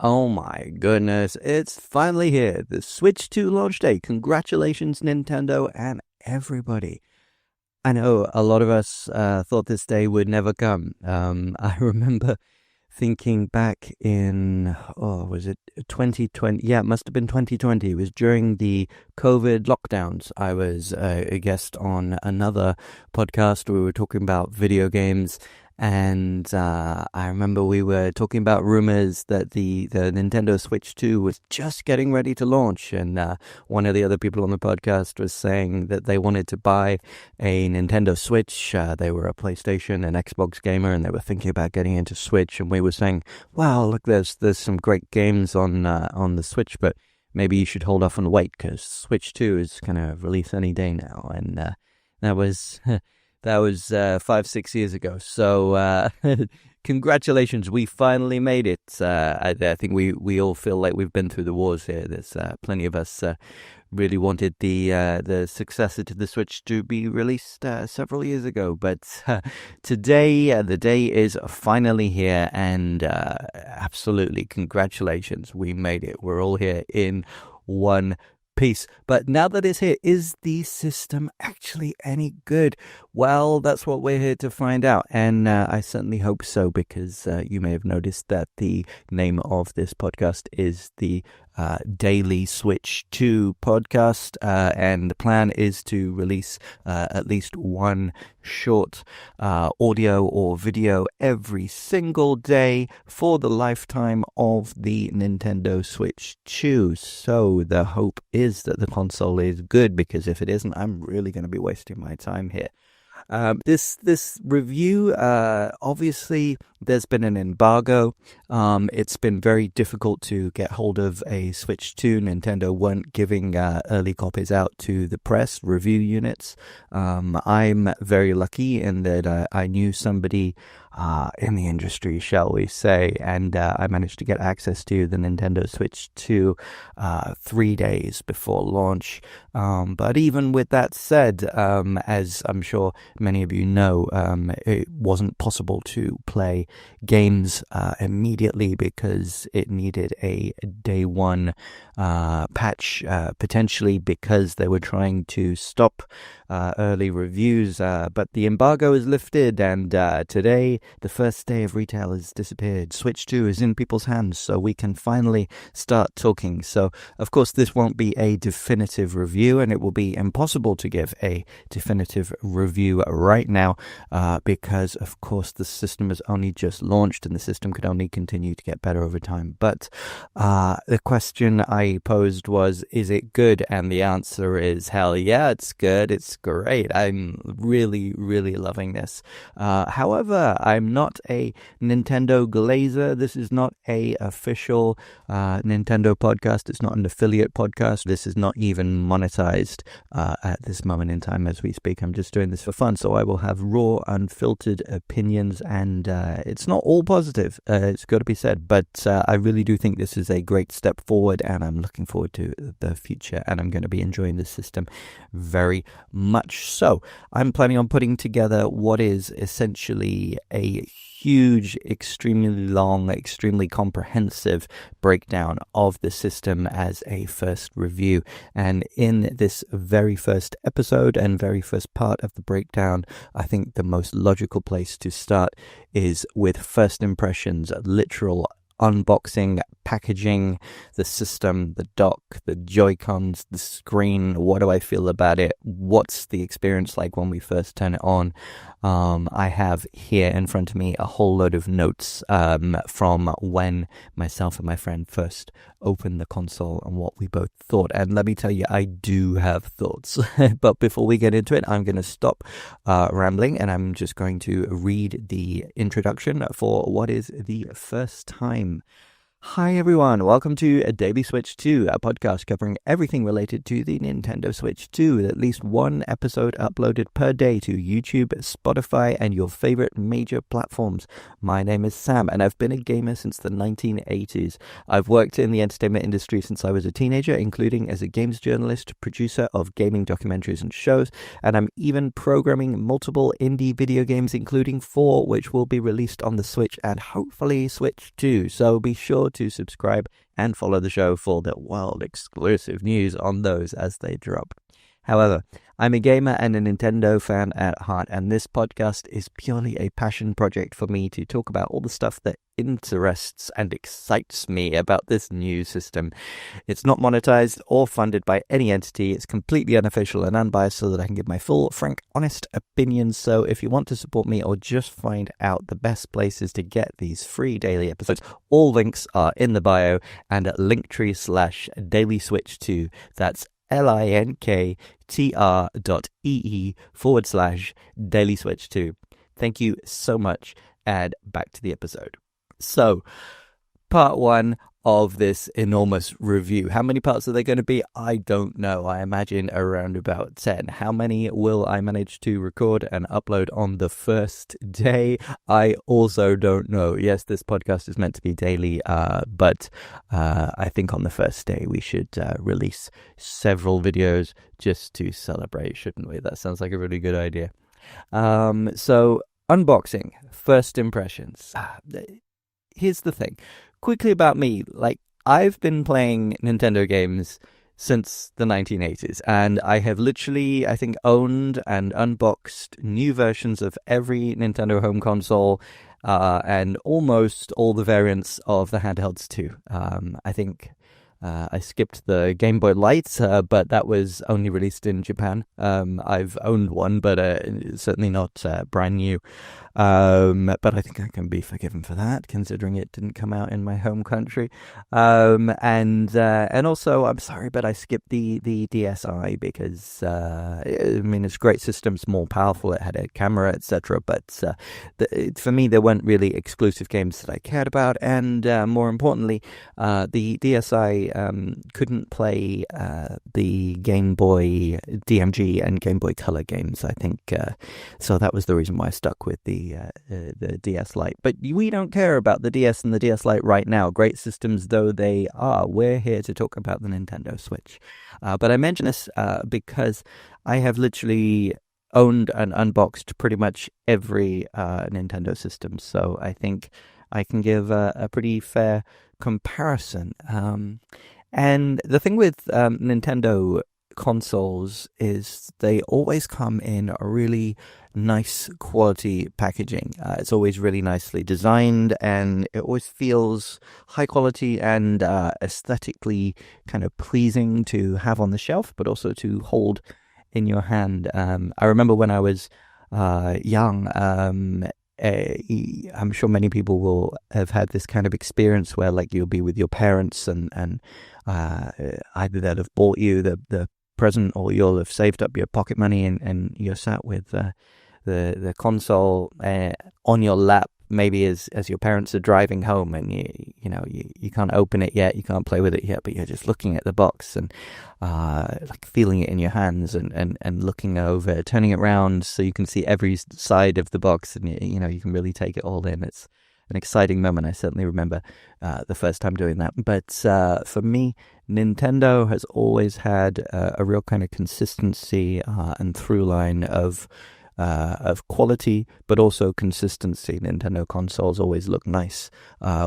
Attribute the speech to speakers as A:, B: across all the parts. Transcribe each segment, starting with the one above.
A: Oh my goodness, it's finally here. The Switch 2 launch day. Congratulations, Nintendo and everybody. I know a lot of us thought this day would never come. I remember thinking back in, was it 2020? Yeah, it must have been 2020. It was during the COVID lockdowns. I was a guest on another podcast. We were talking about video games. And I remember we were talking about rumors that the Nintendo Switch 2 was just getting ready to launch. And one of the other people on the podcast was saying that they wanted to buy a Nintendo Switch. They were a PlayStation and Xbox gamer, and they were thinking about getting into Switch. And we were saying, wow, look, there's some great games on the Switch, but maybe you should hold off and wait because Switch 2 is going to release any day now. And that was... That was 5-6 years ago. So congratulations, we finally made it. I think we all feel like we've been through the wars here. There's plenty of us really wanted the successor to the Switch to be released several years ago. But today, the day is finally here, and absolutely congratulations, we made it. We're all here in one piece. But now that it's here, is the system actually any good? Well, that's what we're here to find out, and I certainly hope so, because you may have noticed that the name of this podcast is the Daily Switch 2 podcast, and the plan is to release at least one short audio or video every single day for the lifetime of the Nintendo Switch 2. So the hope is that the console is good, because if it isn't, I'm really going to be wasting my time here. This review, obviously there's been an embargo. It's been very difficult to get hold of a Switch 2. Nintendo weren't giving early copies out to the press review units. I'm very lucky in that I knew somebody in the industry, shall we say, and I managed to get access to the Nintendo Switch 2 3 days before launch. But even with that said, as I'm sure many of you know, it wasn't possible to play games immediately because it needed a day one patch, potentially because they were trying to stop early reviews. But the embargo is lifted, and today, the first day of retail has disappeared. Switch 2 is in people's hands, so we can finally start talking. So, of course, this won't be a definitive review, and it will be impossible to give a definitive review right now because, of course, the system has only just launched, and the system could only continue to get better over time. But the question I posed was, is it good? And the answer is, hell yeah, it's good. It's great. I'm really, really loving this. However, I'm not a Nintendo glazer. This is not a official Nintendo podcast. It's not an affiliate podcast. This is not even monetized at this moment in time as we speak. I'm just doing this for fun. So I will have raw, unfiltered opinions, and it's not all positive. It's got to be said. But I really do think this is a great step forward, and I'm looking forward to the future, and I'm going to be enjoying this system very much. So I'm planning on putting together what is essentially a huge, extremely long, extremely comprehensive breakdown of the system as a first review. And in this very first episode and very first part of the breakdown, I think the most logical place to start is with first impressions, literal unboxing, packaging, the system, the dock, the joycons, the screen. What do I feel about it? What's the experience like when we first turn it on? I have here in front of me a whole load of notes from when myself and my friend first opened the console and what we both thought. And let me tell you, I do have thoughts. But before we get into it, I'm going to stop rambling, and I'm just going to read the introduction for what is the first time. Hi everyone, welcome to A Daily Switch 2, a podcast covering everything related to the Nintendo Switch 2, with at least one episode uploaded per day to YouTube, Spotify, and your favorite major platforms. My name is Sam, and I've been a gamer since the 1980s. I've worked in the entertainment industry since I was a teenager, including as a games journalist, producer of gaming documentaries and shows, and I'm even programming multiple indie video games, including 4, which will be released on the Switch and hopefully Switch 2. So be sure to subscribe and follow the show for the world exclusive news on those as they drop. However, I'm a gamer and a Nintendo fan at heart, and this podcast is purely a passion project for me to talk about all the stuff that interests and excites me about this new system. It's not monetized or funded by any entity. It's completely unofficial and unbiased so that I can give my full, frank, honest opinions. So if you want to support me or just find out the best places to get these free daily episodes, all links are in the bio and at linktree/dailyswitch2. That's linktr.ee/dailyswitch2. Thank you so much, and back to the episode. So, part one of this enormous review. How many parts are there going to be? I don't know. I imagine around about 10. How many will I manage to record and upload on the first day? I also don't know. Yes, this podcast is meant to be daily, but I think on the first day we should release several videos just to celebrate, shouldn't we? That sounds like a really good idea. So, unboxing, first impressions. Here's the thing. Quickly about me, I've been playing Nintendo games since the 1980s, and I have literally, I think, owned and unboxed new versions of every Nintendo home console, and almost all the variants of the handhelds too. I think I skipped the Game Boy Light, but that was only released in Japan. I've owned one, but certainly not brand new. But I think I can be forgiven for that, considering it didn't come out in my home country. And also, I'm sorry, but I skipped the DSi because it's a great system, it's more powerful, it had a camera, etc. But for me, there weren't really exclusive games that I cared about, and more importantly, the DSi couldn't play the Game Boy DMG and Game Boy Color games, I think. So that was the reason why I stuck with the DS Lite. But we don't care about the DS and the DS Lite right now, great systems though they are. We're here to talk about the Nintendo Switch. But I mention this because I have literally owned and unboxed pretty much every Nintendo system, so I think I can give a pretty fair comparison. And the thing with Nintendo consoles is they always come in a really nice quality packaging. It's always really nicely designed, and it always feels high quality and aesthetically kind of pleasing to have on the shelf, but also to hold in your hand. I remember when I was young, I'm sure many people will have had this kind of experience where you'll be with your parents and either they'll have bought you the present, or you'll have saved up your pocket money and you're sat with the console on your lap, maybe as your parents are driving home, and you can't open it yet, you can't play with it yet, but you're just looking at the box and feeling it in your hands and looking over, turning it around so you can see every side of the box, and you can really take it all in. It's an exciting moment. I certainly remember the first time doing that. But for me, Nintendo has always had a real kind of consistency and through line of quality, but also consistency. Nintendo consoles always look nice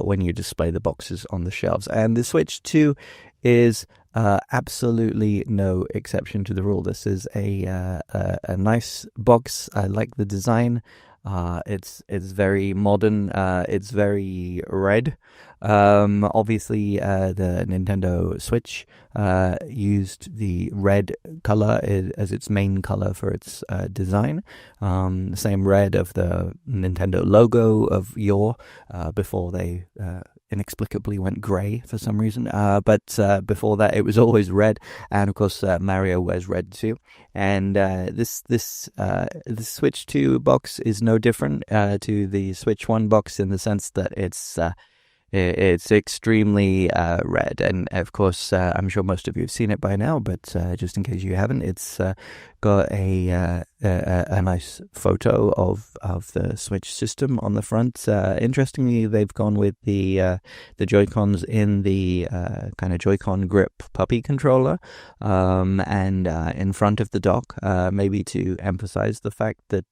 A: when you display the boxes on the shelves, and the Switch 2 is absolutely no exception to the rule. This is a nice box. I like the design. It's very modern. It's very red. Obviously, the Nintendo Switch used the red color as its main color for its design. The same red of the Nintendo logo of yore, before they inexplicably went grey for some reason. But before that, it was always red, and of course Mario wears red too. And this Switch 2 box is no different to the Switch 1 box in the sense that it's extremely red, and of course I'm sure most of you have seen it by now, but just in case you haven't, it's got a nice photo of the Switch system on the front. Interestingly, they've gone with the Joy-Cons in the kind of Joy-Con grip puppy controller, and in front of the dock, maybe to emphasize the fact that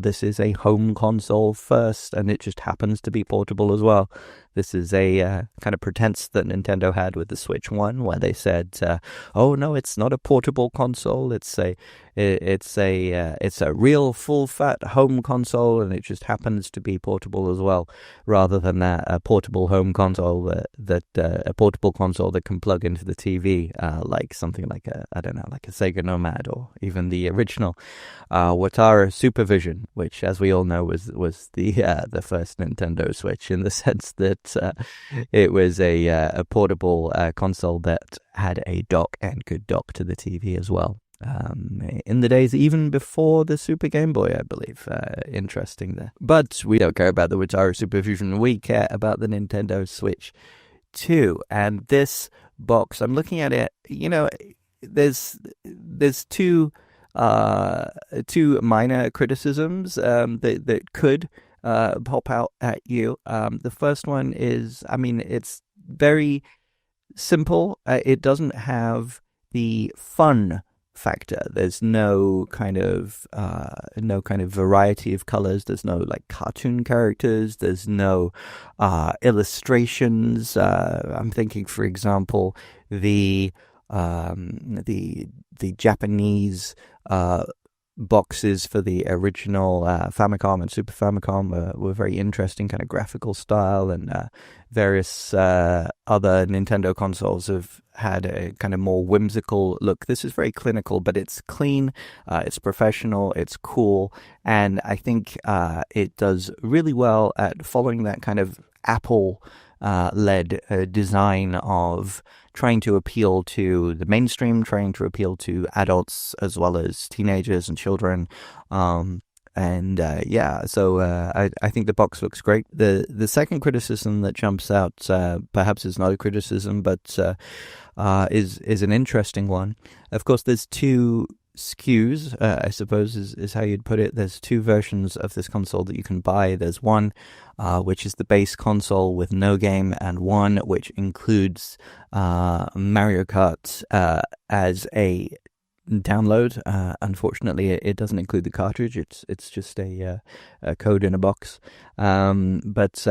A: this is a home console first, and it just happens to be portable as well. This is a kind of pretense that Nintendo had with the Switch 1, where they said, "Oh no, it's not a portable console. It's a real full fat home console, and it just happens to be portable as well." Rather than a portable home console a portable console that can plug into the TV, like something like a Sega Nomad, or even the original Wataru Supervision, which, as we all know, was the first Nintendo Switch, in the sense that it was a portable console that had a dock and could dock to the TV as well. In the days even before the Super Game Boy, I believe. Interesting there. But we don't care about the Wataru Supervision. We care about the Nintendo Switch 2. And this box, I'm looking at it, there's two minor criticisms that could pop out at you. The first one is, it's very simple. It doesn't have the fun factor. There's no kind of variety of colors. There's no like cartoon characters. There's no illustrations. I'm thinking, for example, the Japanese boxes for the original Famicom and Super Famicom were very interesting, kind of graphical style, and various other Nintendo consoles have had a kind of more whimsical look. This is very clinical, but it's clean, it's professional, it's cool, and I think it does really well at following that kind of Apple led design of trying to appeal to the mainstream, trying to appeal to adults as well as teenagers and children. So I think the box looks great. The second criticism that jumps out, perhaps is not a criticism, but is an interesting one. Of course, there's two SKUs, I suppose is how you'd put it. There's two versions of this console that you can buy. There's one which is the base console with no game, and one which includes Mario Kart as a download. Unfortunately, it doesn't include the cartridge. It's just a code in a box. But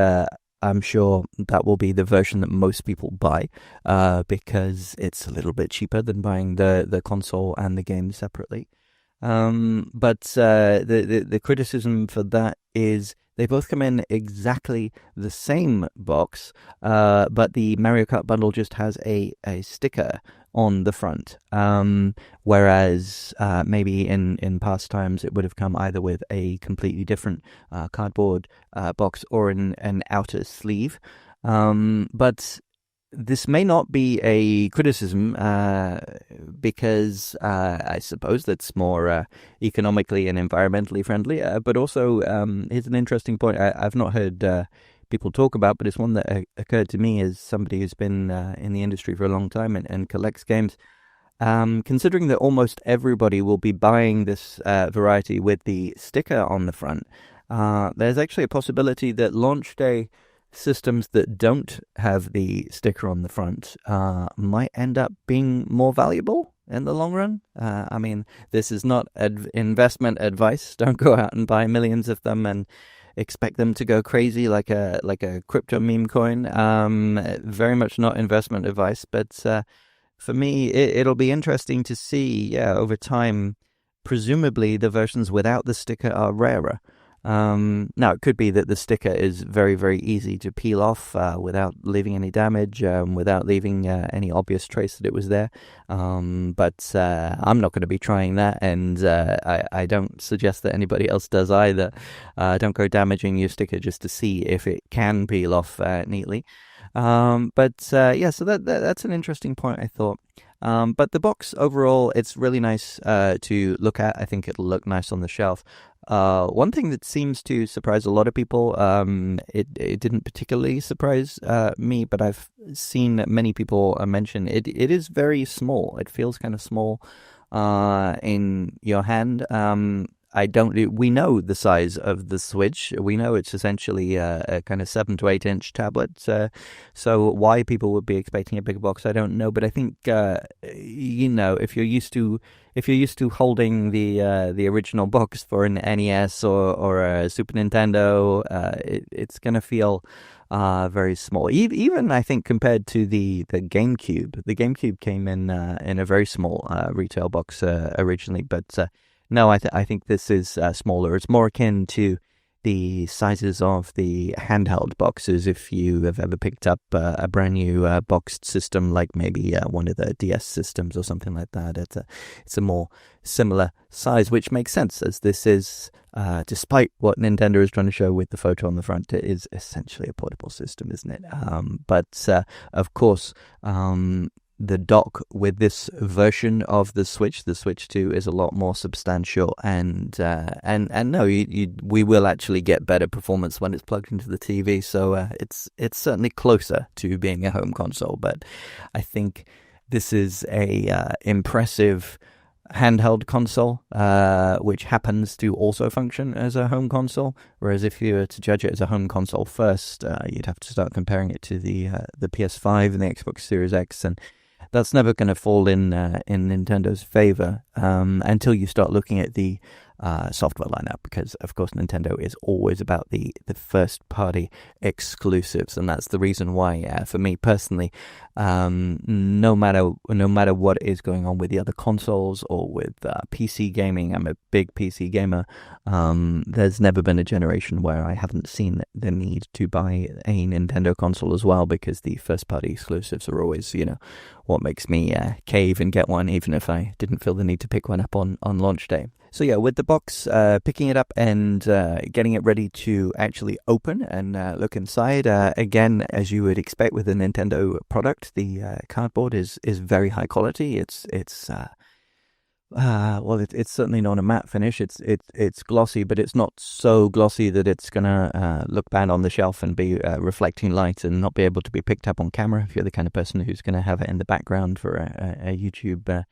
A: I'm sure that will be the version that most people buy, because it's a little bit cheaper than buying the console and the game separately. But the criticism for that is they both come in exactly the same box, but the Mario Kart bundle just has a sticker on the front, whereas maybe in past times it would have come either with a completely different cardboard box or an outer sleeve. But this may not be a criticism, because I suppose that's more economically and environmentally friendly, but also here's an interesting point I've not heard people talk about, but it's one that occurred to me as somebody who's been in the industry for a long time and collects games. Considering that almost everybody will be buying this variety with the sticker on the front, there's actually a possibility that launch day systems that don't have the sticker on the front might end up being more valuable in the long run. This is not investment advice. Don't go out and buy millions of them and expect them to go crazy like a crypto meme coin. Very much not investment advice, but for me, it'll be interesting to see, over time, presumably the versions without the sticker are rarer. Now, it could be that the sticker is very, very easy to peel off without leaving any damage, without leaving any obvious trace that it was there. But I'm not going to be trying that, and I don't suggest that anybody else does either. Don't go damaging your sticker just to see if it can peel off neatly. So that's an interesting point, I thought. But the box overall, it's really nice to look at. I think it'll look nice on the shelf. One thing that seems to surprise a lot of people, it didn't particularly surprise me, but I've seen many people mention it is very small. It feels kind of small in your hand. We know the size of the Switch. We know it's essentially a kind of 7 to 8 inch tablet. So why people would be expecting a bigger box, I don't know. But I think if you're used to holding the original box for an NES or a Super Nintendo, it's gonna feel very small. Even I think compared to the GameCube. The GameCube came in a very small retail box originally, but no, I think this is smaller. It's more akin to the sizes of the handheld boxes. If you have ever picked up a brand new boxed system, like maybe one of the DS systems or something like that, it's a more similar size, which makes sense, as this is, despite what Nintendo is trying to show with the photo on the front, it is essentially a portable system, isn't it? But of course, the dock with this version of the Switch 2, is a lot more substantial, and no, we will actually get better performance when it's plugged into the TV. So it's certainly closer to being a home console. But I think this is a impressive handheld console, which happens to also function as a home console. Whereas if you were to judge it as a home console first, you'd have to start comparing it to the PS5 and the Xbox Series X, and that's never going to fall in Nintendo's favor until you start looking at the software lineup, because of course Nintendo is always about the first party exclusives, and that's the reason why for me personally, no matter what is going on with the other consoles or with PC gaming, I'm a big PC gamer. There's never been a generation where I haven't seen the need to buy a Nintendo console as well, because the first party exclusives are always, what makes me cave and get one, even if I didn't feel the need to pick one up on launch day. So yeah, with the box, picking it up and getting it ready to actually open and look inside. Again, as you would expect with a Nintendo product, the cardboard is very high quality. It's certainly not a matte finish. It's glossy, but it's not so glossy that it's gonna look bad on the shelf and be reflecting light and not be able to be picked up on camera. If you're the kind of person who's gonna have it in the background for a YouTube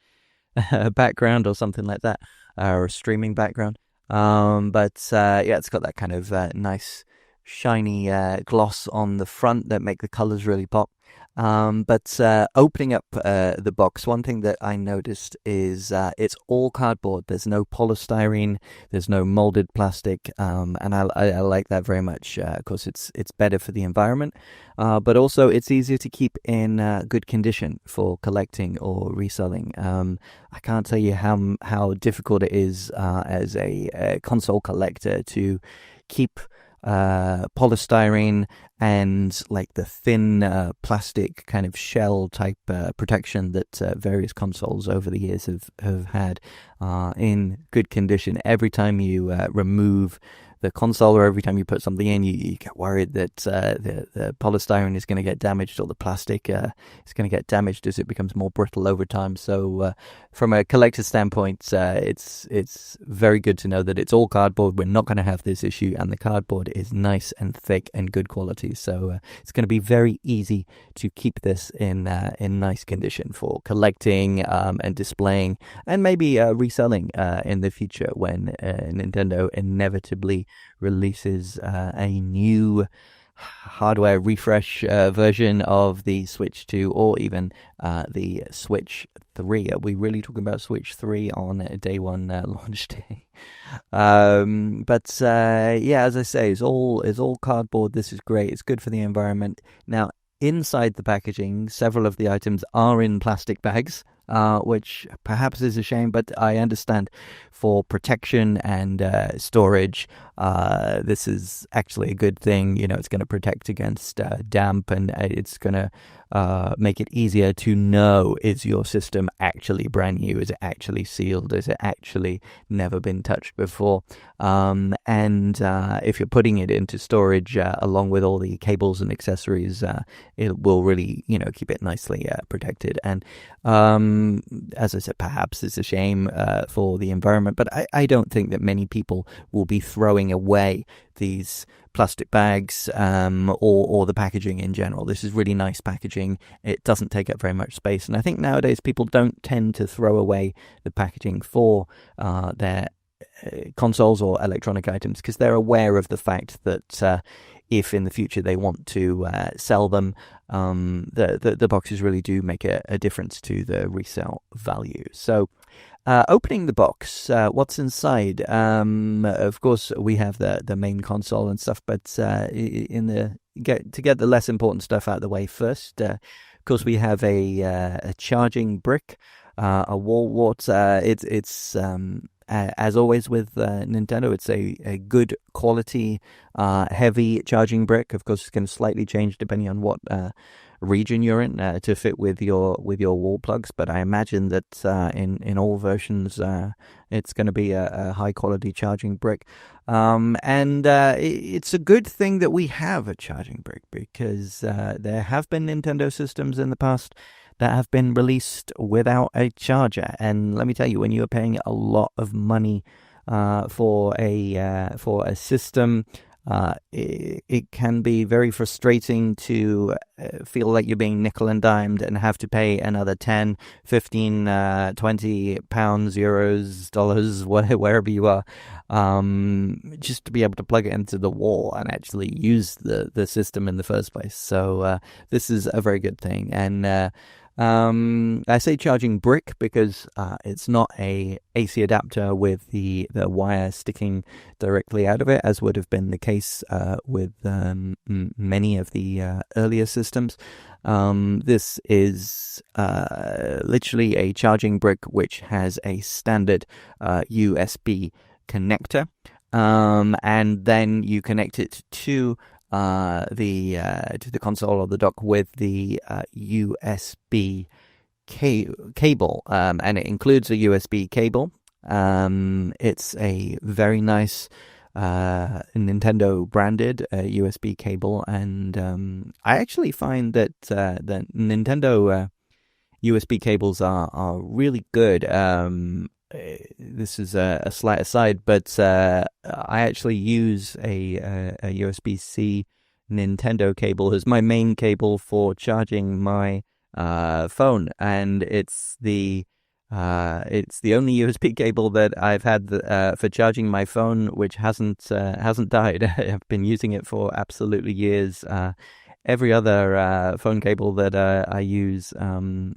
A: background or something like that, or a streaming background. It's got that kind of nice shiny gloss on the front that make the colors really pop. Opening up the box, one thing that I noticed is it's all cardboard. There's no polystyrene, there's no molded plastic, and I like that very much. Of course, it's better for the environment, but also it's easier to keep in good condition for collecting or reselling. I can't tell you how difficult it is as a console collector to keep polystyrene and like the thin plastic kind of shell type protection that various consoles over the years have had in good condition. Every time you remove the console, or every time you put something in, you get worried that the polystyrene is going to get damaged, or the plastic is going to get damaged as it becomes more brittle over time. So from a collector's standpoint, it's very good to know that it's all cardboard. We're not going to have this issue, and the cardboard is nice and thick and good quality. So it's going to be very easy to keep this in nice condition for collecting and displaying, and maybe reselling in the future when Nintendo inevitably releases a new hardware refresh version of the Switch 2, or even the Switch 3. Are we really talking about Switch 3 on day one launch day? As I say, it's all cardboard. This is great. It's good for the environment. Now, inside the packaging, several of the items are in plastic bags, which perhaps is a shame, but I understand for protection and storage, this is actually a good thing. It's going to protect against damp, and it's going to make it easier to know, is your system actually brand new? Is it actually sealed? Is it actually never been touched before? If you're putting it into storage along with all the cables and accessories, it will really, keep it nicely protected. And as I said, perhaps it's a shame for the environment, but I don't think that many people will be throwing away these plastic bags or the packaging in general. This is really nice packaging. It doesn't take up very much space, and I think nowadays people don't tend to throw away the packaging for their consoles or electronic items because they're aware of the fact that if in the future they want to sell them, the boxes really do make a difference to the resale value. So opening the box, what's inside? Of course, we have the main console and stuff, but to get the less important stuff out of the way first, of course, we have a charging brick, a wall wart. It's as always with Nintendo, it's a good quality, heavy charging brick. Of course, it's going to slightly change depending on what region you're in to fit with your wall plugs. But I imagine that in all versions, it's going to be a high quality charging brick. And it's a good thing that we have a charging brick because there have been Nintendo systems in the past that have been released without a charger, and let me tell you, when you are paying a lot of money for a system, it can be very frustrating to feel like you're being nickel and dimed and have to pay another 10, 15, 20 pounds, euros, dollars, wherever you are, just to be able to plug it into the wall and actually use the system in the first place. So this is a very good thing. And I say charging brick because it's not a AC adapter with the wire sticking directly out of it, as would have been the case with many of the earlier systems. This is literally a charging brick which has a standard USB connector, and then you connect it to the console or the dock with the USB cable, and it includes a USB cable. It's a very nice Nintendo branded USB cable, and I actually find that the Nintendo USB cables are really good. This is a slight aside, but I actually use a USB-C Nintendo cable as my main cable for charging my phone, and it's the only USB cable that I've had for charging my phone which hasn't died. I've been using it for absolutely years. Every other phone cable that I use,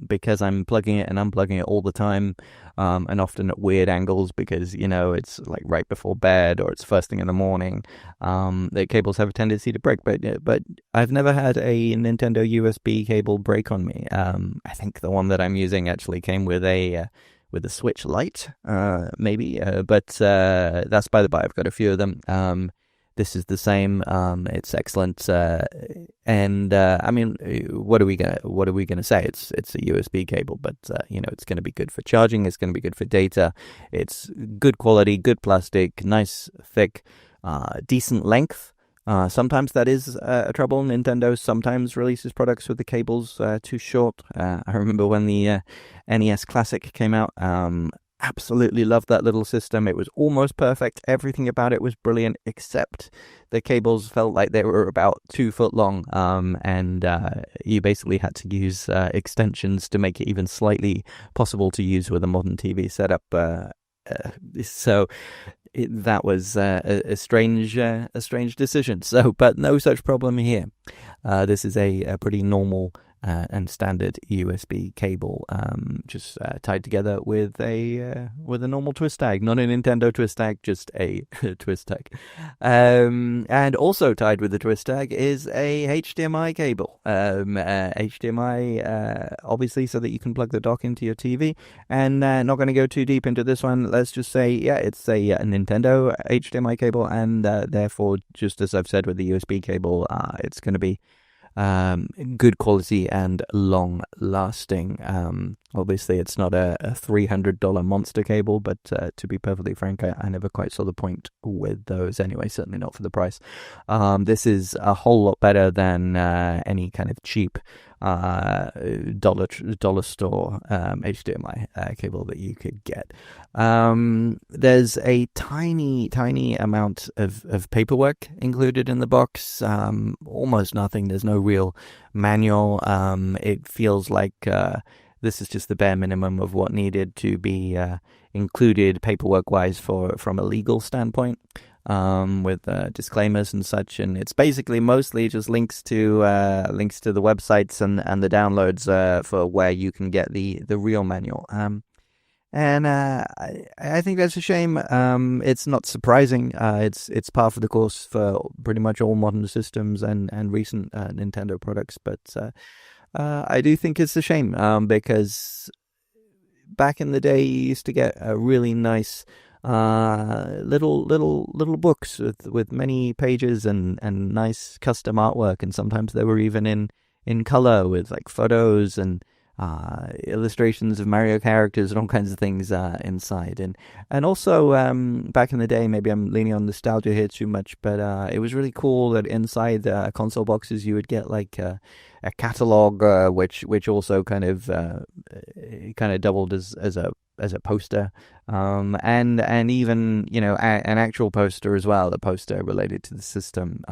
A: because I'm plugging it and unplugging it all the time, and often at weird angles because, it's like right before bed or it's first thing in the morning, the cables have a tendency to break. But I've never had a Nintendo USB cable break on me. I think the one that I'm using actually came with a Switch Lite, maybe, but that's by the by. I've got a few of them. This is the same. It's excellent, and I mean, what are we gonna say? It's a USB cable, but it's going to be good for charging. It's going to be good for data. It's good quality, good plastic, nice, thick, decent length. Sometimes that is a trouble. Nintendo sometimes releases products with the cables too short. I remember when the NES Classic came out. Absolutely loved that little system. It was almost perfect. Everything about it was brilliant, except the cables felt like they were about 2 foot long, and you basically had to use extensions to make it even slightly possible to use with a modern TV setup. So that was a strange decision. So, but no such problem here. This is a pretty normal and standard USB cable, just tied together with a normal twist tag, not a Nintendo twist tag, just a twist tag. And also tied with the twist tag is a HDMI cable. HDMI, obviously, so that you can plug the dock into your TV. And not going to go too deep into this one. Let's just say, it's a Nintendo HDMI cable, and therefore, just as I've said with the USB cable, it's going to be good quality and long lasting. Obviously, it's not a $300 monster cable, but to be perfectly frank, I never quite saw the point with those anyway, certainly not for the price. This is a whole lot better than any kind of cheap dollar store HDMI cable that you could get. There's a tiny amount of paperwork included in the box, almost nothing. There's no real manual. It feels like this is just the bare minimum of what needed to be included paperwork-wise from a legal standpoint, with disclaimers and such. And it's basically mostly just links to the websites and the downloads for where you can get the real manual. And I think that's a shame. It's not surprising. It's par for the course for pretty much all modern systems and recent Nintendo products, but I do think it's a shame, because back in the day you used to get a really nice little books with many pages and nice custom artwork, and sometimes they were even in color with like photos and illustrations of Mario characters and all kinds of things inside. And also back in the day, maybe I'm leaning on nostalgia here too much, but it was really cool that inside the console boxes you would get like a catalog, which also kind of doubled as a poster, and even an actual poster as well, a poster related to the system.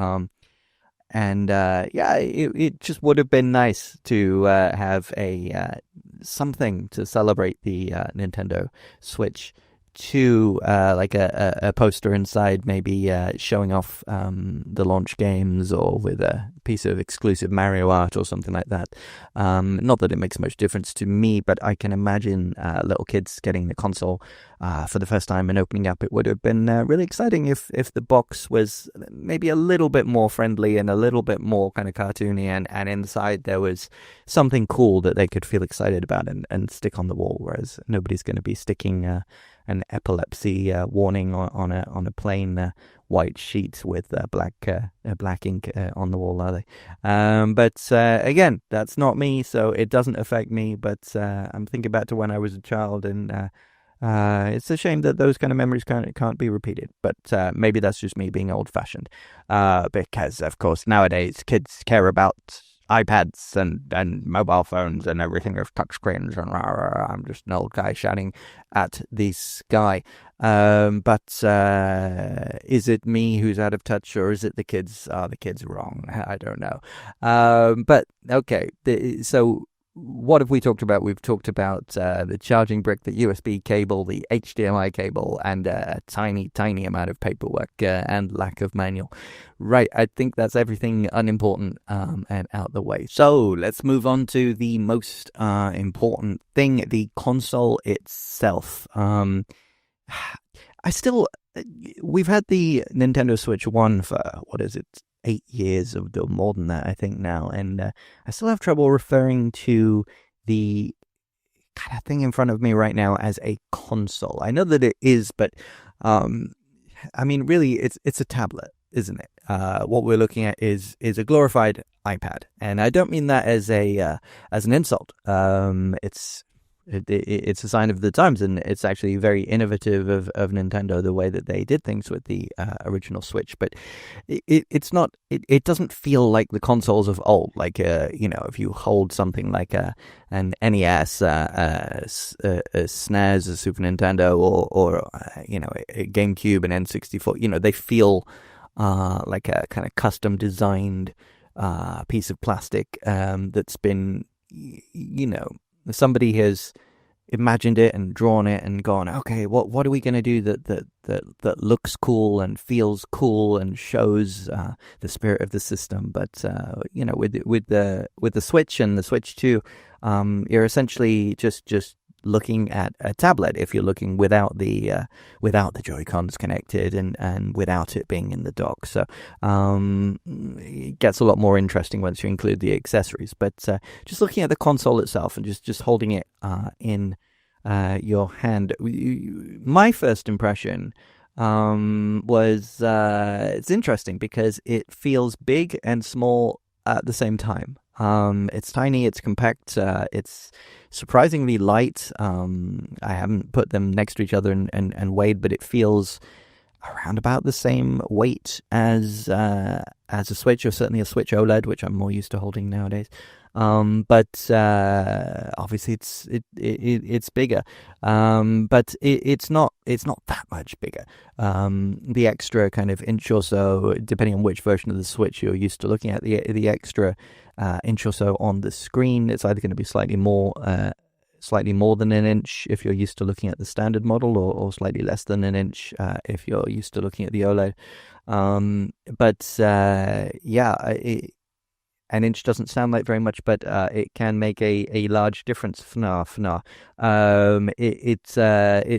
A: And it just would have been nice to have a something to celebrate the Nintendo Switch 2, like a poster inside, maybe showing off the launch games, or with a piece of exclusive Mario art or something like that. Not that it makes much difference to me, but I can imagine little kids getting the console for the first time and opening up. It would have been really exciting if the box was maybe a little bit more friendly and a little bit more kind of cartoony, and inside there was something cool that they could feel excited about and stick on the wall, whereas nobody's going to be sticking an epilepsy warning on a plain white sheet with black ink on the wall, are they? But again, that's not me, so it doesn't affect me. But I'm thinking back to when I was a child, and it's a shame that those kind of memories can't be repeated. But maybe that's just me being old-fashioned, because of course nowadays kids care about iPads and mobile phones and everything with touchscreens, and I'm just an old guy shouting at the sky. But is it me who's out of touch, or is it the kids? Are the kids wrong? I don't know. But okay, so what have we talked about? We've talked about the charging brick, the USB cable, the HDMI cable, and a tiny amount of paperwork and lack of manual. Right, I think that's everything unimportant and out the way. So let's move on to the most important thing, the console itself. We've had the Nintendo Switch 1 for, 8 years, or more than that, I think now, and I still have trouble referring to the kind of thing in front of me right now as a console. I know that it is, but I mean, really, it's a tablet, isn't it? What we're looking at is a glorified iPad, and I don't mean that as an insult. It's a sign of the times, and it's actually very innovative of Nintendo, the way that they did things with the original Switch. But it's not. It doesn't feel like the consoles of old. Like if you hold something like an NES, a SNES, a Super Nintendo, or a GameCube, an N64. They feel like a kind of custom designed piece of plastic that's been somebody has imagined it and drawn it and gone, okay, what are we going to do that looks cool and feels cool and shows the spirit of the system? But with the Switch and the Switch 2, you're essentially just looking at a tablet if you're looking without the joycons connected and without it being in the dock. So it gets a lot more interesting once you include the accessories. But just looking at the console itself and just holding it in your hand, my first impression was it's interesting because it feels big and small at the same time. It's tiny, it's compact, it's surprisingly light. I haven't put them next to each other and weighed, but it feels around about the same weight as a Switch, or certainly a Switch OLED, which I'm more used to holding nowadays. But obviously it's bigger. But it's not that much bigger. The extra kind of inch or so, depending on which version of the Switch you're used to looking at, the extra inch or so on the screen, it's either going to be slightly more than an inch if you're used to looking at the standard model, or slightly less than an inch if you're used to looking at the OLED. An inch doesn't sound like very much, but it can make a large difference. It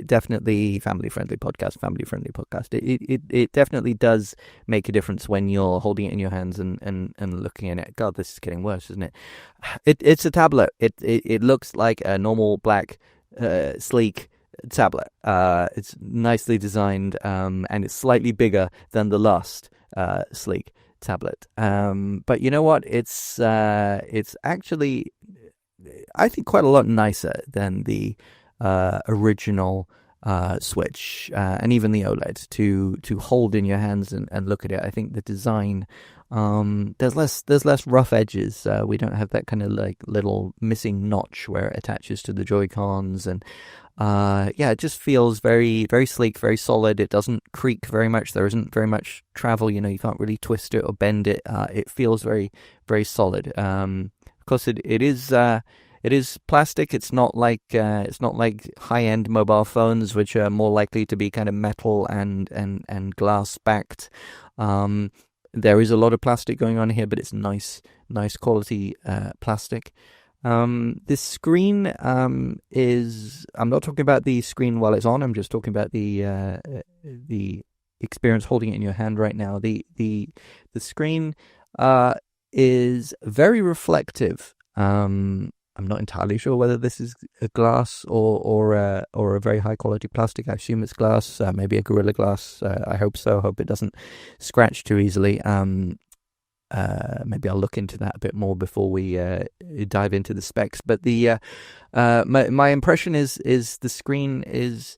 A: definitely family friendly podcast. It definitely does make a difference when you're holding it in your hands and looking at it. God, this is getting worse, isn't it? It's a tablet. It looks like a normal black sleek tablet. It's nicely designed, and it's slightly bigger than the last sleek tablet. But you know what? It's actually, I think, quite a lot nicer than the original Switch, and even the OLED to hold in your hands and look at it. I think the design, there's less rough edges. We don't have that kind of like little missing notch where it attaches to the joycons, and it just feels very, very sleek, very solid. It doesn't creak very much. There isn't very much travel. You can't really twist it or bend it. It feels very, very solid. Of course, it is plastic. It's not like high-end mobile phones, which are more likely to be kind of metal and glass backed. There is a lot of plastic going on here, but it's nice quality plastic. This screen is, I'm not talking about the screen while it's on. I'm just talking about the experience holding it in your hand right now. The screen is very reflective. I'm not entirely sure whether this is a glass or a very high quality plastic. I assume it's glass, maybe a Gorilla Glass. I hope so. I hope it doesn't scratch too easily. Maybe I'll look into that a bit more before we dive into the specs. But my impression is the screen is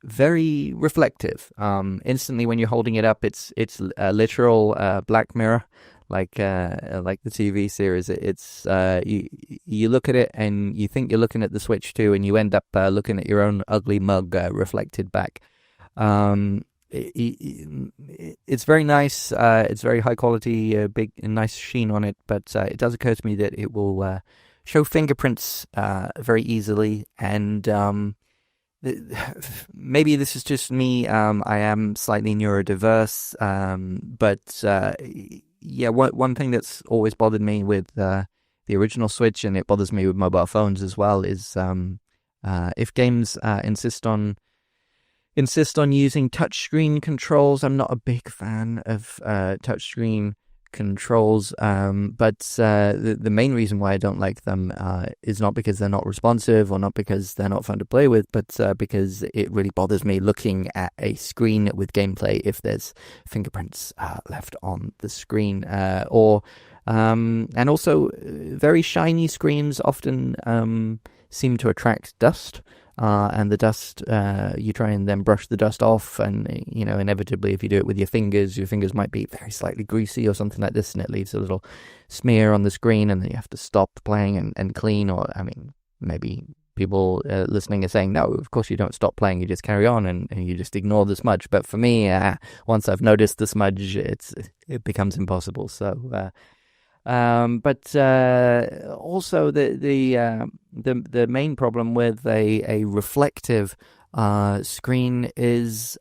A: very reflective. Instantly when you're holding it up, it's a literal Black Mirror, like the TV series. It's you look at it and you think you're looking at the Switch too, and you end up looking at your own ugly mug reflected back. It's very nice. It's very high quality, big and nice sheen on it. But it does occur to me that it will show fingerprints very easily, and maybe this is just me. I am slightly neurodiverse, but one thing that's always bothered me with the original Switch, and it bothers me with mobile phones as well, is if games insist on using touchscreen controls. I'm not a big fan of touchscreen controls, but the main reason why I don't like them is not because they're not responsive or not because they're not fun to play with, but because it really bothers me looking at a screen with gameplay if there's fingerprints left on the screen, and also very shiny screens often seem to attract dust. And the dust, you try and then brush the dust off, and inevitably if you do it with your fingers might be very slightly greasy or something like this, and it leaves a little smear on the screen, and then you have to stop playing and clean. Or maybe people listening are saying, no, of course you don't stop playing, you just carry on and you just ignore the smudge. But for me, once I've noticed the smudge, it becomes impossible. So but also the main problem with a reflective screen is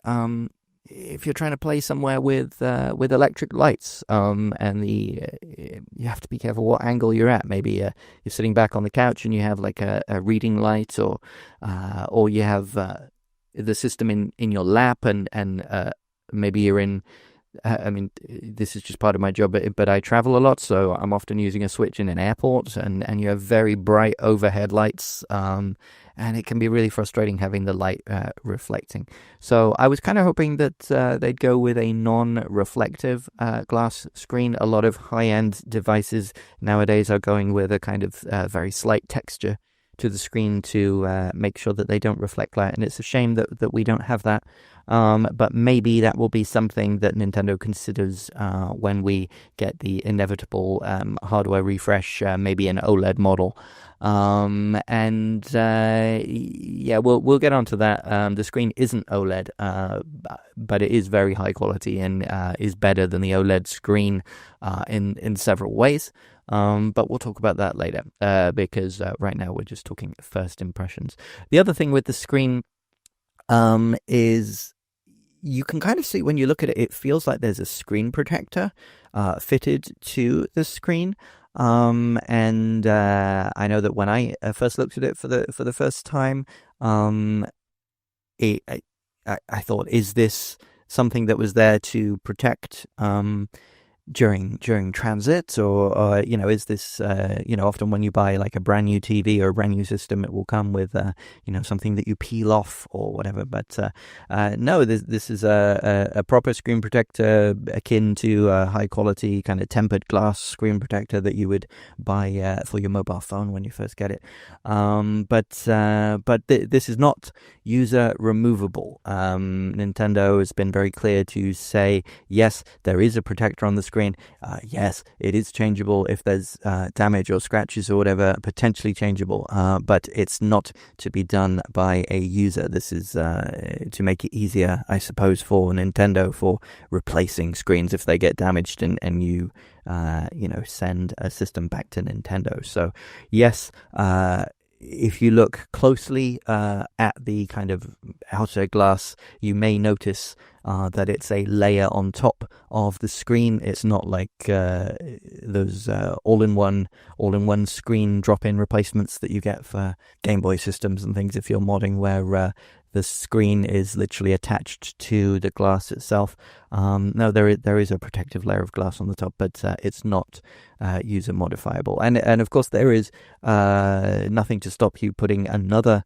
A: if you're trying to play somewhere with electric lights, and you have to be careful what angle you're at. Maybe you're sitting back on the couch and you have like a reading light, or you have the system in your lap, and maybe you're in I mean, this is just part of my job, but I travel a lot, so I'm often using a Switch in an airport, and you have very bright overhead lights, and it can be really frustrating having the light reflecting. So I was kind of hoping that they'd go with a non-reflective glass screen. A lot of high-end devices nowadays are going with a kind of very slight texture to the screen to make sure that they don't reflect light, and it's a shame that we don't have that. But maybe that will be something that Nintendo considers when we get the inevitable hardware refresh, maybe an OLED model. And yeah, we'll get onto that. The screen isn't OLED, but it is very high quality and is better than the OLED screen in several ways. But we'll talk about that later because right now we're just talking first impressions. The other thing with the screen is you can kind of see when you look at it, it feels like there's a screen protector fitted to the screen. And I know that when I first looked at it for the first time, I thought, is this something that was there to protect during transit, or is this often when you buy like a brand new TV or a brand new system, it will come with something that you peel off or whatever, but no, this is a proper screen protector akin to a high quality kind of tempered glass screen protector that you would buy for your mobile phone when you first get it, but this is not user removable. Nintendo has been very clear to say, yes, there is a protector on the screen. Yes, it is changeable if there's damage or scratches or whatever, potentially changeable, but it's not to be done by a user. This is to make it easier, I suppose, for Nintendo for replacing screens if they get damaged and you send a system back to Nintendo. So yes, if you look closely at the kind of outer glass, you may notice that it's a layer on top of the screen. It's not like those all-in-one screen drop-in replacements that you get for Game Boy systems and things if you're modding, where the screen is literally attached to the glass itself. No, there is a protective layer of glass on the top, but it's not user modifiable. And of course, there is nothing to stop you putting another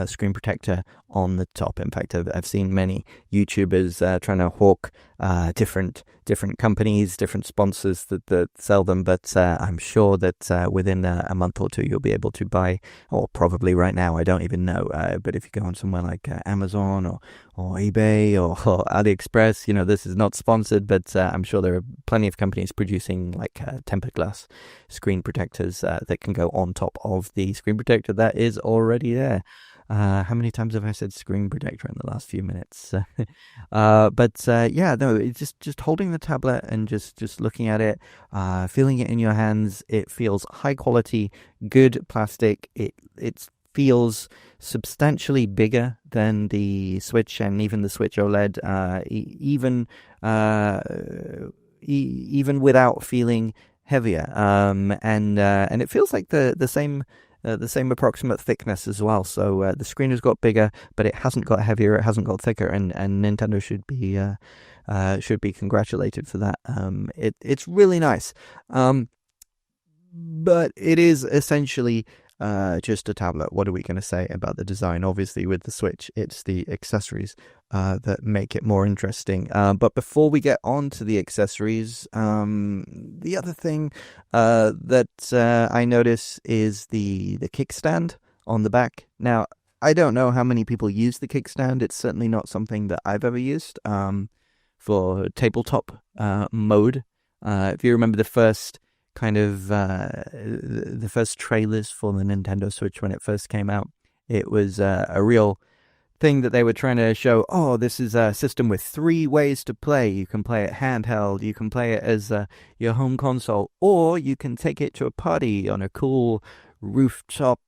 A: screen protector on the top. In fact, I've seen many YouTubers trying to hawk different companies, different sponsors that sell them, but I'm sure that within a month or two you'll be able to buy, or probably right now, I don't even know, but if you go on somewhere like Amazon or eBay or AliExpress, this is not sponsored, but I'm sure there are plenty of companies producing like tempered glass screen protectors that can go on top of the screen protector that is already there. How many times have I said screen protector in the last few minutes? Yeah, no, it's just holding the tablet and just looking at it, feeling it in your hands. It feels high quality, good plastic. It feels substantially bigger than the Switch and even the Switch OLED, even without feeling heavier. And it feels like the same approximate thickness as well. So the screen has got bigger, but it hasn't got heavier. It hasn't got thicker, and Nintendo should be congratulated for that. It's really nice, but it is essentially just a tablet. What are we going to say about the design? Obviously, with the Switch, it's the accessories that make it more interesting. But before we get on to the accessories, the other thing that I notice is the kickstand on the back. Now, I don't know how many people use the kickstand. It's certainly not something that I've ever used for tabletop mode. If you remember the first the first trailers for the Nintendo Switch when it first came out, it was a real thing that they were trying to show. Oh, this is a system with 3 ways to play. You can play it handheld, you can play it as your home console, or you can take it to a party on a cool rooftop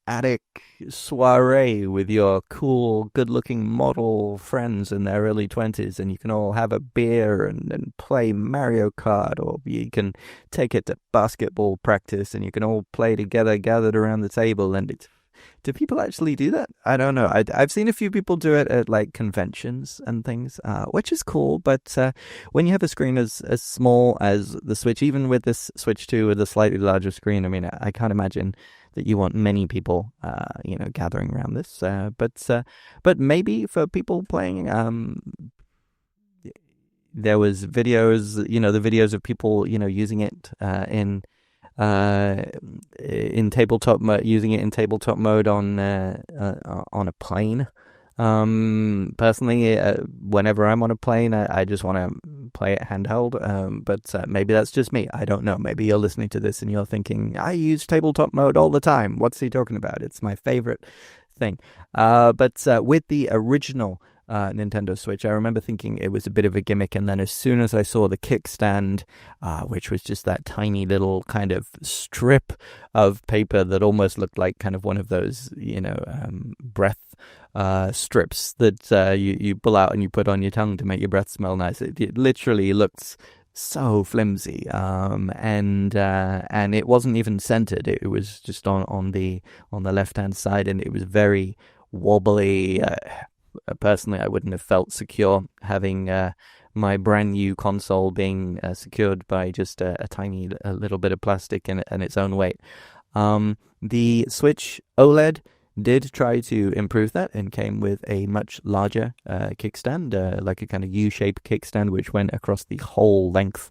A: attic soiree with your cool, good-looking model friends in their early 20s, and you can all have a beer and play Mario Kart, or you can take it to basketball practice and you can all play together, gathered around the table, and Do people actually do that? I don't know. I've seen a few people do it at like conventions and things, which is cool. But when you have a screen as small as the Switch, even with this Switch 2 with a slightly larger screen, I mean, I can't imagine that you want many people, gathering around this. But maybe for people playing, there was videos, the videos of people, using it in tabletop using it in tabletop mode on a plane. Personally, whenever I'm on a plane, I just want to play it handheld. But maybe that's just me. I don't know. Maybe you're listening to this and you're thinking, I use tabletop mode all the time. What's he talking about? It's my favorite thing. But with the original Nintendo Switch, I remember thinking it was a bit of a gimmick, and then as soon as I saw the kickstand, which was just that tiny little kind of strip of paper that almost looked like kind of one of those, breath strips that you pull out and you put on your tongue to make your breath smell nice. It literally looks so flimsy, and it wasn't even centered. It was just on the left hand side, and it was very wobbly. Personally, I wouldn't have felt secure having my brand new console being secured by just a tiny little bit of plastic and its own weight. The Switch OLED did try to improve that and came with a much larger kickstand, like a kind of U-shaped kickstand, which went across the whole length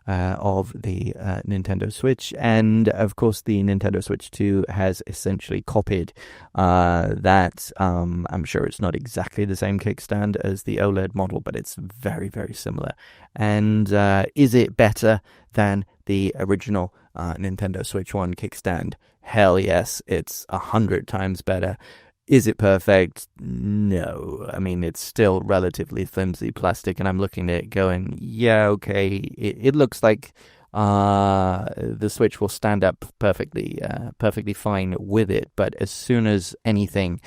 A: of the Nintendo Switch. And of course the Nintendo Switch 2 has essentially copied that. I'm sure it's not exactly the same kickstand as the OLED model, but it's very, very similar. And is it better than the original Nintendo Switch 1 kickstand? Hell yes, it's 100 times better. Is it perfect? No. I mean, it's still relatively flimsy plastic, and I'm looking at it going, yeah, okay, it looks like the Switch will stand up perfectly fine with it, but as soon as anything,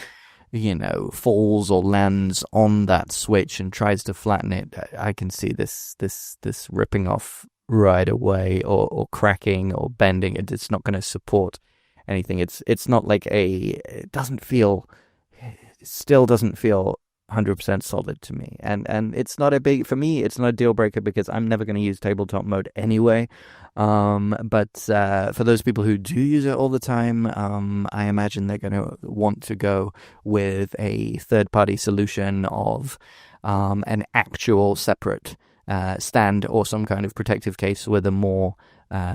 A: falls or lands on that Switch and tries to flatten it, I can see this ripping off right away, or cracking or bending. It's not going to support anything. It's not like it still doesn't feel 100% solid to me, and it's not for me, it's not a deal breaker because I'm never going to use tabletop mode anyway. But for those people who do use it all the time, I imagine they're going to want to go with a third-party solution of an actual separate stand or some kind of protective case with a more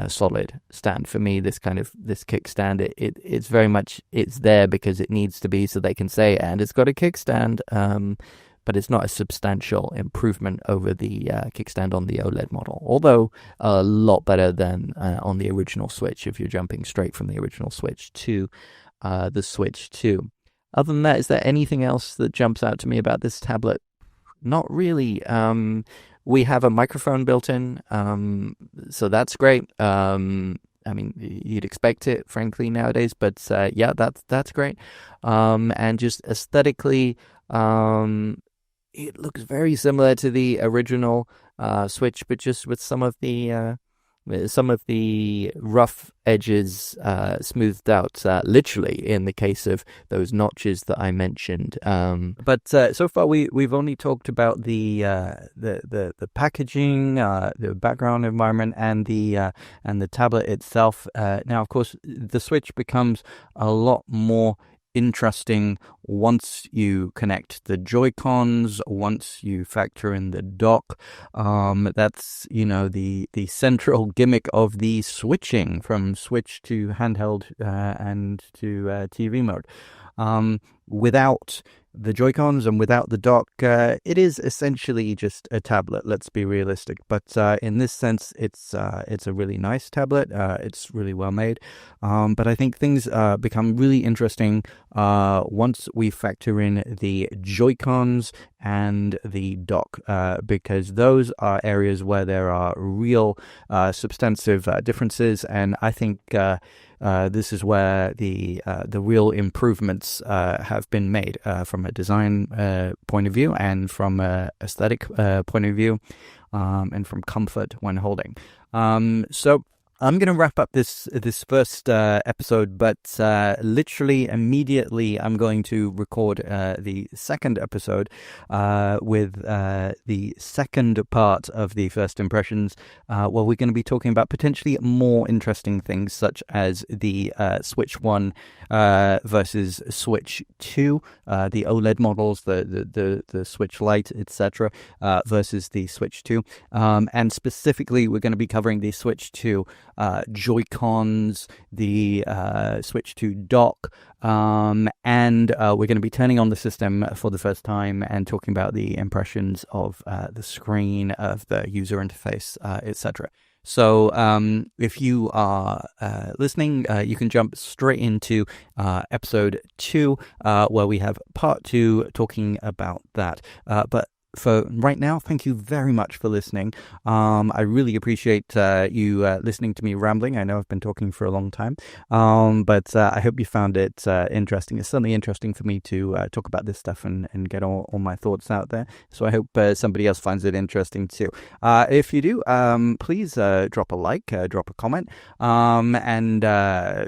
A: solid stand. For me, this kickstand, it's very much, it's there because it needs to be, so they can say, and it's got a kickstand, but it's not a substantial improvement over the kickstand on the OLED model, although a lot better than on the original Switch if you're jumping straight from the original Switch to the Switch 2. Other than that, is there anything else that jumps out to me about this tablet? Not really. We have a microphone built in, so that's great. I mean, you'd expect it, frankly, nowadays, but yeah, that's great. And just aesthetically, it looks very similar to the original Switch, but just with some of the rough edges smoothed out, literally in the case of those notches that I mentioned. But so far we've only talked about the packaging, the background environment, and the tablet itself. Now, of course, the Switch becomes a lot more interesting once you connect the joycons, once you factor in the dock. That's the central gimmick of the switching from Switch to handheld and to TV mode. Without the Joy-Cons and without the dock, it is essentially just a tablet. Let's be realistic. But in this sense, it's a really nice tablet. It's really well made. But I think things become really interesting once we factor in the Joy-Cons and the dock, because those are areas where there are real substantive differences, and I think this is where the real improvements have been made from a design point of view, and from a aesthetic point of view, and from comfort when holding. So I'm going to wrap up this first episode, but literally immediately I'm going to record the second episode with the second part of the first impressions, where we're going to be talking about potentially more interesting things, such as the Switch 1 versus Switch 2, the OLED models, the Switch Lite, etc., versus the Switch 2. And specifically, we're going to be covering the Switch 2 joycons, the Switch 2 dock, and we're going to be turning on the system for the first time and talking about the impressions of the screen, of the user interface, etc. So if you are listening, you can jump straight into episode 2, where we have part 2 talking about that. But for right now, thank you very much for listening. I really appreciate you listening to me rambling. I know I've been talking for a long time, but I hope you found it interesting. It's certainly interesting for me to talk about this stuff and get all my thoughts out there. So I hope somebody else finds it interesting too. If you do, please drop a like, drop a comment, and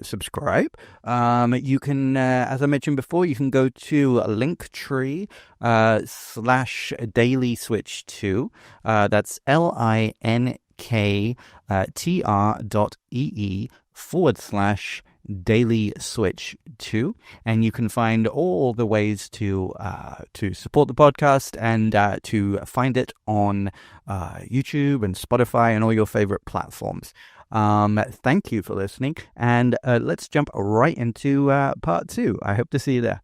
A: subscribe. You can, as I mentioned before, you can go to Linktree /Daily Switch 2. That's linktr.ee/Daily Switch 2, and you can find all the ways to support the podcast and to find it on YouTube and Spotify and all your favorite platforms. Thank you for listening, and let's jump right into part 2. I hope to see you there.